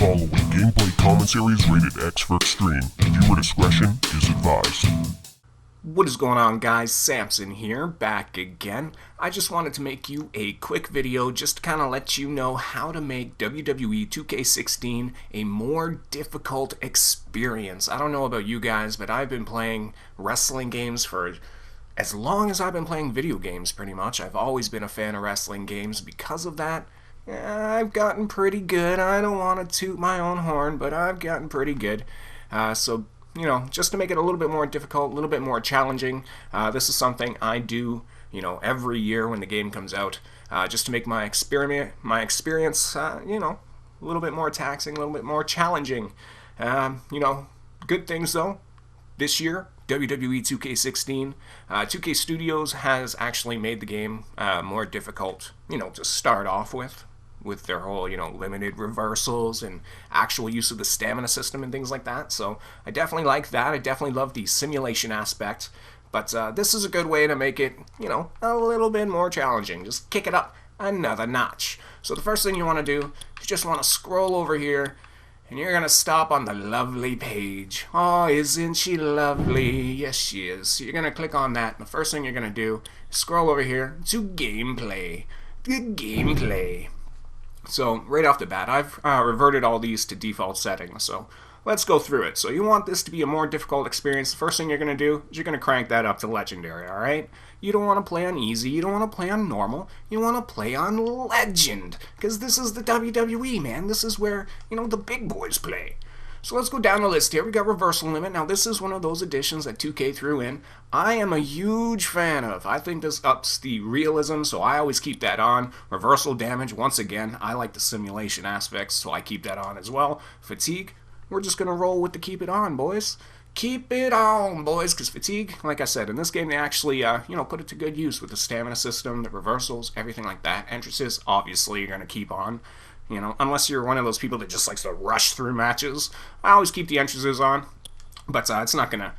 following gameplay commentary is rated X for extreme. Viewer discretion is advised. What is going on, guys? Samson here, back again. I just wanted to make you a quick video just to kind of let you know how to make WWE 2K16 a more difficult experience. I don't know about you guys, but I've been playing wrestling games for as long as I've been playing video games, pretty much. I've always been a fan of wrestling games. Because of that, I've gotten pretty good. I don't want to toot my own horn, but I've gotten pretty good. So, you know, just to make it a little bit more difficult, a little bit more challenging, this is something I do, you know, every year when the game comes out, just to make my experience, you know, a little bit more taxing, a little bit more challenging. You know, good things though. This year, WWE 2K16, 2K Studios has actually made the game more difficult, you know, to start off with their whole, you know, limited reversals and actual use of the stamina system and things like that. So I definitely like that. I definitely love the simulation aspect. But this is a good way to make it, you know, a little bit more challenging. Just kick it up another notch. So the first thing you want to do is just want to scroll over here, and you're going to stop on the lovely page. Oh, isn't she lovely? Yes, she is. So you're going to click on that. And the first thing you're going to do is scroll over here to gameplay. The gameplay. So right off the bat, I've reverted all these to default settings. So let's go through it. So you want this to be a more difficult experience. The first thing you're going to do is you're going to crank that up to legendary, all right? You don't want to play on easy. You don't want to play on normal. You want to play on legend, because this is the WWE, man. This is where, you know, the big boys play. So let's go down the list here. We got reversal limit. Now this is one of those additions that 2K threw in. I am a huge fan of. I think this ups the realism, so I always keep that on. Reversal damage, once again, I like the simulation aspects, so I keep that on as well. Fatigue, we're just going to roll with the keep it on, boys. Keep it on, boys, because fatigue, like I said, in this game they actually, you know, put it to good use with the stamina system, the reversals, everything like that. Entrances, obviously, you're going to keep on. You know, unless you're one of those people that just likes to rush through matches. I always keep the entrances on, but it's not going to,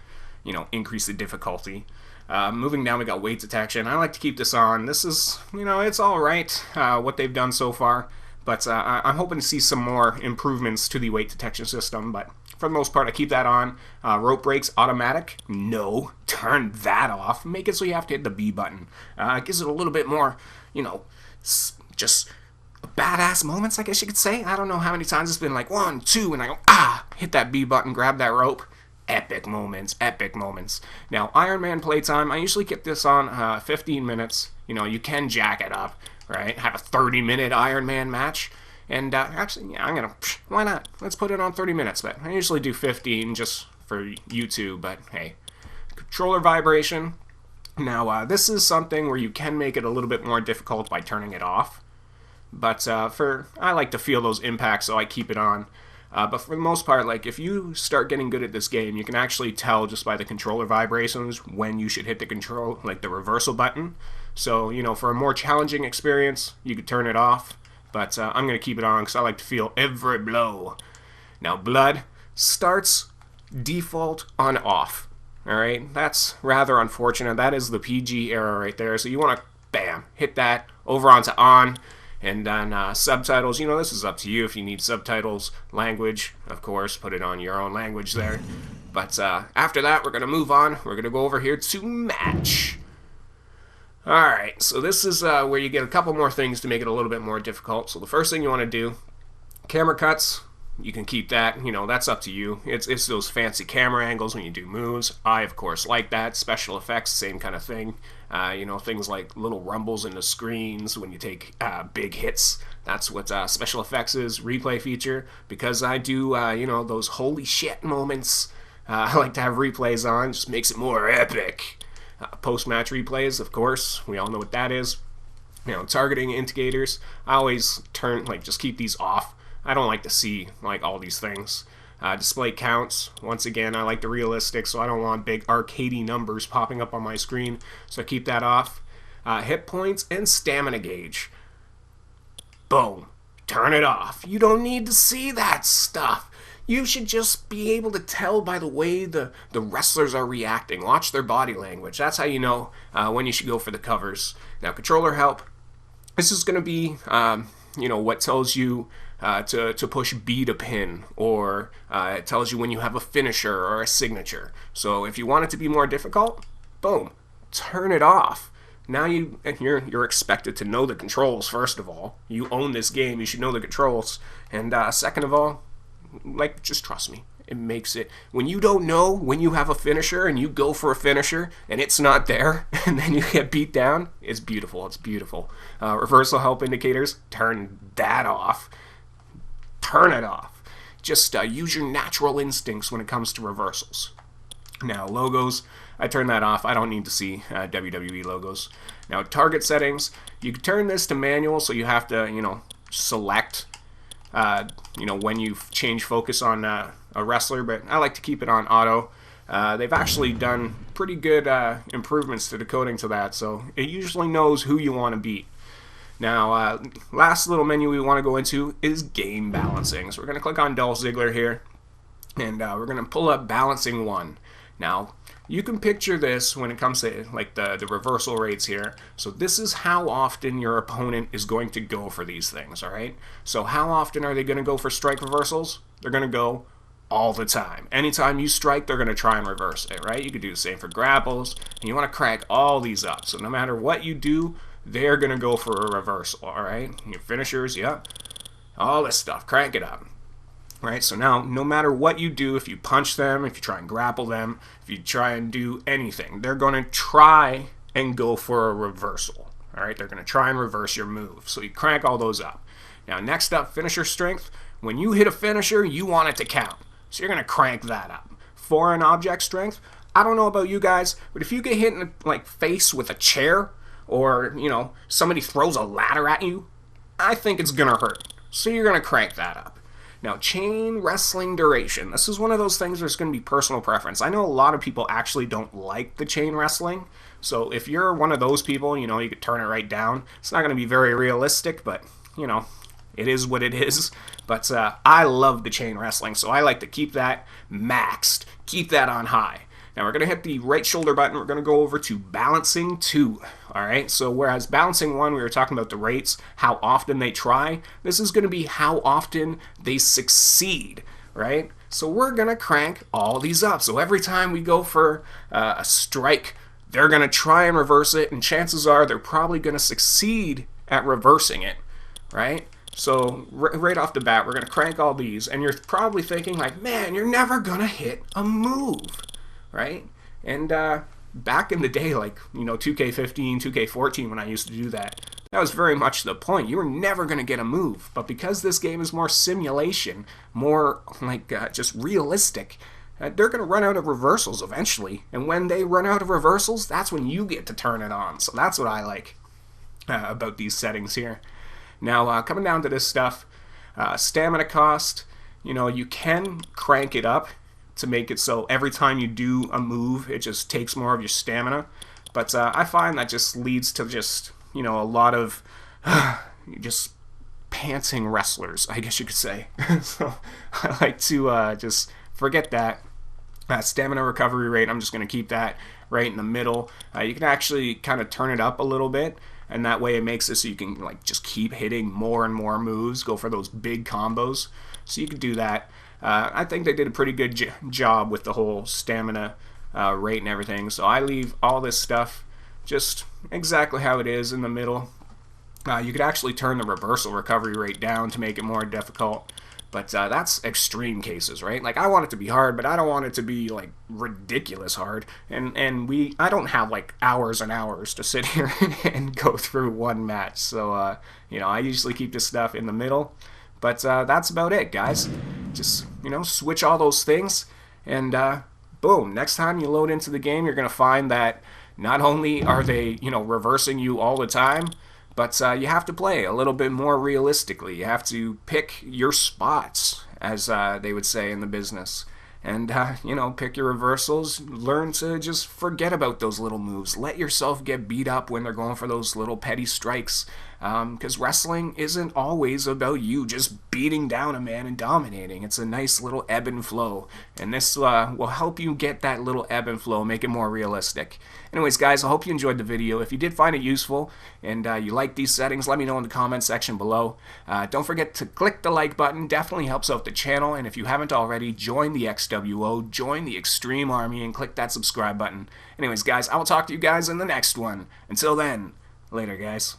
you know, increase the difficulty. Moving down, we got weight detection. I like to keep this on. This is, you know, it's all right, what they've done so far, but I'm hoping to see some more improvements to the weight detection system, but for the most part, I keep that on. Rope breaks, automatic. No, turn that off. Make it so you have to hit the B button. It gives it a little bit more, you know, just badass moments, I guess you could say. I don't know how many times it's been like 1, 2, and I go, hit that B button, grab that rope. Epic moments, epic moments. Now, Iron Man playtime, I usually keep this on 15 minutes. You know, you can jack it up, right? Have a 30-minute Iron Man match. And actually, yeah, why not? Let's put it on 30 minutes, but I usually do 15 just for YouTube, but hey. Controller vibration. Now, this is something where you can make it a little bit more difficult by turning it off. But I like to feel those impacts, so I keep it on. But for the most part, like, if you start getting good at this game, you can actually tell just by the controller vibrations when you should hit the control, like the reversal button. So, you know, for a more challenging experience, you could turn it off. But I'm going to keep it on because I like to feel every blow. Now, blood starts default on off. Alright, that's rather unfortunate. That is the PG error right there. So you want to, bam, hit that over onto on. And then subtitles, you know, this is up to you if you need subtitles. Language, of course, put it on your own language there. But after that, we're going to move on. We're going to go over here to match. Alright, so this is where you get a couple more things to make it a little bit more difficult. So the first thing you want to do, camera cuts, you can keep that, you know, that's up to you. It's those fancy camera angles when you do moves. I, of course, like that. Special effects, same kind of thing. You know, things like little rumbles in the screens when you take big hits. That's what special effects is, replay feature. Because I do, you know, those holy shit moments, I like to have replays on. Just makes it more epic. Post-match replays, of course. We all know what that is. You know, targeting indicators. I always just keep these off. I don't like to see, like, all these things. Display counts. Once again, I like the realistic, so I don't want big arcadey numbers popping up on my screen, so I keep that off. Hit points and stamina gauge. Boom. Turn it off. You don't need to see that stuff. You should just be able to tell by the way the wrestlers are reacting. Watch their body language. That's how you know when you should go for the covers. Now, controller help. This is going to be, you know, what tells you to push B to pin, or it tells you when you have a finisher or a signature. So if you want it to be more difficult, boom, turn it off. Now you're expected to know the controls. First of all, you own this game, you should know the controls, and second of all, like, just trust me. It makes it, when you don't know when you have a finisher and you go for a finisher and it's not there and then you get beat down, it's beautiful. It's beautiful. Reversal help indicators, turn that off. Turn it off. Just use your natural instincts when it comes to reversals. Now, logos, I turn that off. I don't need to see WWE logos. Now, target settings, you can turn this to manual, so you have to, select, when you change focus on a wrestler, but I like to keep it on auto. They've actually done pretty good improvements to the coding to that, so it usually knows who you want to beat. Now, last little menu we want to go into is game balancing. So we're going to click on Dolph Ziggler here, and we're going to pull up Balancing 1. Now, you can picture this when it comes to like the reversal rates here. So this is how often your opponent is going to go for these things, all right? So how often are they going to go for strike reversals? They're going to go all the time. Anytime you strike, they're going to try and reverse it, right? You could do the same for grapples, and you want to crank all these up. So no matter what you do, they're going to go for a reversal, all right? Your finishers, yep. All this stuff, crank it up. Right, so now, no matter what you do, if you punch them, if you try and grapple them, if you try and do anything, they're going to try and go for a reversal. All right, they're going to try and reverse your move. So you crank all those up. Now, next up, finisher strength. When you hit a finisher, you want it to count. So you're going to crank that up. Foreign object strength. I don't know about you guys, but if you get hit in the face with a chair, or, somebody throws a ladder at you, I think it's going to hurt. So you're going to crank that up. Now, chain wrestling duration. This is one of those things where it's going to be personal preference. I know a lot of people actually don't like the chain wrestling. So if you're one of those people, you could turn it right down. It's not going to be very realistic, but, it is what it is. But I love the chain wrestling, so I like to keep that maxed. Keep that on high. Now we're going to hit the right shoulder button. We're going to go over to Balancing 2. All right, so whereas Balancing 1, we were talking about the rates, how often they try, this is going to be how often they succeed, right? So we're going to crank all these up. So every time we go for a strike, they're going to try and reverse it, and chances are they're probably going to succeed at reversing it, right? So right off the bat, we're going to crank all these, and you're probably thinking like, man, you're never going to hit a move. Right? And back in the day, like, 2K15, 2K14, when I used to do that, that was very much the point. You were never going to get a move. But because this game is more simulation, more like just realistic, they're going to run out of reversals eventually. And when they run out of reversals, that's when you get to turn it on. So that's what I like about these settings here. Now, coming down to this stuff, stamina cost, you can crank it up to make it so every time you do a move, it just takes more of your stamina. But I find that just leads to just, a lot of just pantsing wrestlers, I guess you could say. So I like to just forget that. Stamina recovery rate, I'm just going to keep that right in the middle. You can actually kind of turn it up a little bit, and that way it makes it so you can just keep hitting more and more moves, go for those big combos. So you can do that. I think they did a pretty good job with the whole stamina rate and everything. So I leave all this stuff just exactly how it is in the middle. You could actually turn the reversal recovery rate down to make it more difficult. But that's extreme cases, right? Like, I want it to be hard, but I don't want it to be, ridiculous hard. And I don't have, hours and hours to sit here and go through one match. So, I usually keep this stuff in the middle. But that's about it, guys. Just, switch all those things, and boom, next time you load into the game, you're going to find that not only are they, reversing you all the time, but you have to play a little bit more realistically. You have to pick your spots, as they would say in the business. And, pick your reversals. Learn to just forget about those little moves. Let yourself get beat up when they're going for those little petty strikes. because wrestling isn't always about you just beating down a man and dominating. It's a nice little ebb and flow, and this will help you get that little ebb and flow, make it more realistic. Anyways, guys, I hope you enjoyed the video. If you did find it useful and you like these settings, let me know in the comment section below. Don't forget to click the like button. Definitely helps out the channel. And if you haven't already, join the XWO, join the Extreme Army, and click that subscribe button. Anyways, guys, I will talk to you guys in the next one. Until then, later, guys.